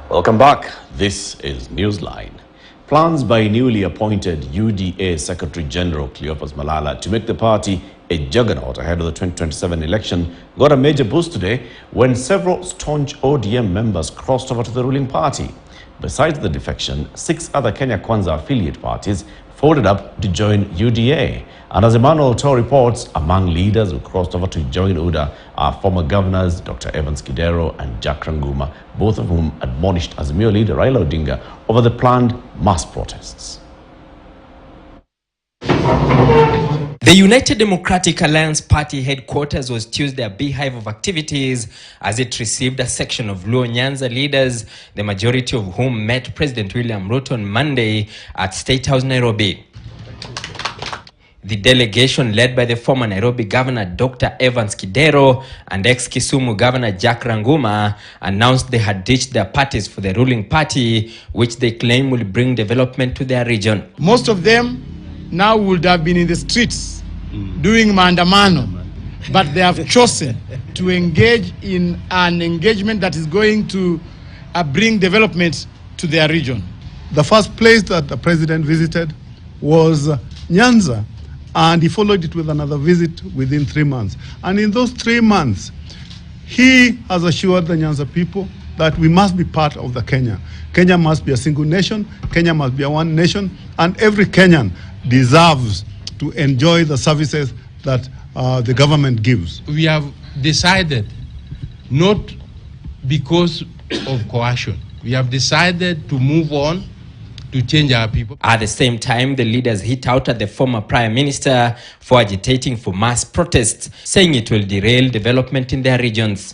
Welcome back. This is Newsline. Plans by newly appointed UDA Secretary General Cleophas Malala to make the party a juggernaut ahead of the 2027 election got a major boost today when several staunch ODM members crossed over to the ruling party. Besides the defection, 6 other Kenya Kwanza affiliate parties folded up to join UDA. And as Emmanuel Toh reports, among leaders who crossed over to join UDA are former governors Dr. Evans Kidero and Jack Ranguma, both of whom admonished Azimio leader Raila Odinga over the planned mass protests. The United Democratic Alliance Party headquarters was Tuesday a beehive of activities as it received a section of Luo Nyanza leaders, the majority of whom met President William Ruto on Monday at State House, Nairobi. The delegation, led by the former Nairobi Governor Dr. Evans Kidero and ex-Kisumu Governor Jack Ranguma, announced they had ditched their parties for the ruling party, which they claim will bring development to their region. Most of them now would have been in the streets doing maandamano, but they have chosen to engage in an engagement that is going to bring development to their region. The first place that the president visited was Nyanza, and he followed it with another visit within 3 months. And in those 3 months, he has assured the Nyanza people that we must be part of the Kenya. Kenya must be a single nation, Kenya must be a one nation, and every Kenyan deserves to enjoy the services that the government gives. We have decided, not because of coercion, we have decided to move on, to change our people. At the same time, the leaders hit out at the former Prime Minister for agitating for mass protests, saying it will derail development in their regions.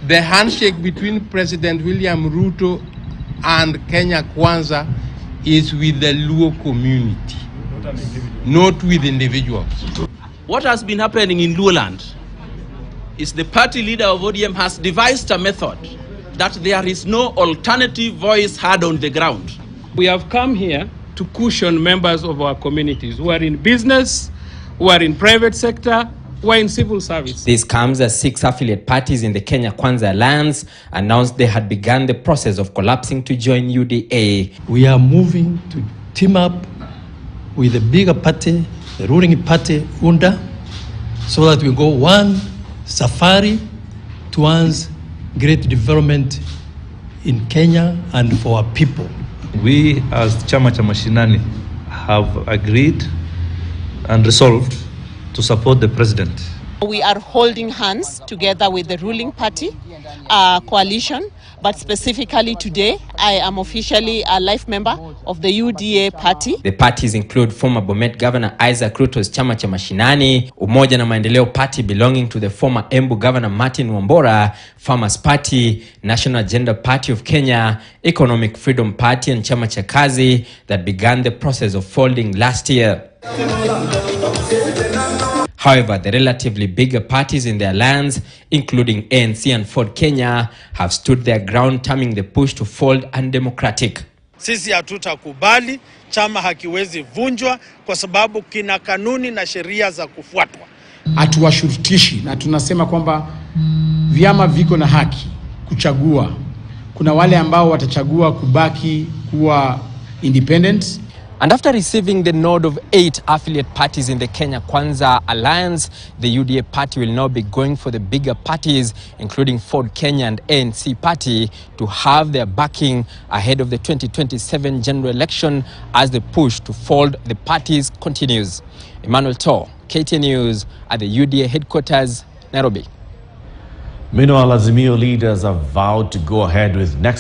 The handshake between President William Ruto and Kenya Kwanza is with the Luo community, not with individuals. What has been happening in Luoland is the party leader of ODM has devised a method that there is no alternative voice heard on the ground. We have come here to cushion members of our communities who are in business, who are in private sector, who are in civil service. This comes as 6 affiliate parties in the Kenya Kwanza Alliance announced they had begun the process of collapsing to join UDA. We are moving to team up with the bigger party, the ruling party, UNDA, so that we go one safari towards great development in Kenya and for our people. We as Chama cha Mashinani have agreed and resolved to support the president. We are holding hands together with the ruling party coalition, but specifically today, I am officially a life member of the UDA party. The parties include former Bomet Governor Isaac Ruto's Chama cha Mashinani, Umoja na Maendeleo Party belonging to the former Embu Governor Martin Wambora, Farmers Party, National Agenda Party of Kenya, Economic Freedom Party and Chama cha Kazi that began the process of folding last year. However, the relatively bigger parties in the alliance, including ANC and Ford Kenya, have stood their ground, terming the push to fold undemocratic. Sisi hatutakubali, chama hakiwezi vunjwa kwa sababu kina kanuni na sheria za kufuatwa. Hatuwashurutishi na tunasema kwamba vyama viko na haki kuchagua. Kuna wale ambao watachagua kubaki kuwa independent. And after receiving the nod of 8 affiliate parties in the Kenya Kwanza Alliance, the UDA party will now be going for the bigger parties, including Ford Kenya and ANC party, to have their backing ahead of the 2027 general election as the push to fold the parties continues. Emmanuel Toh, KTN News at the UDA headquarters, Nairobi. Meanwhile, Azimio leaders have vowed to go ahead with next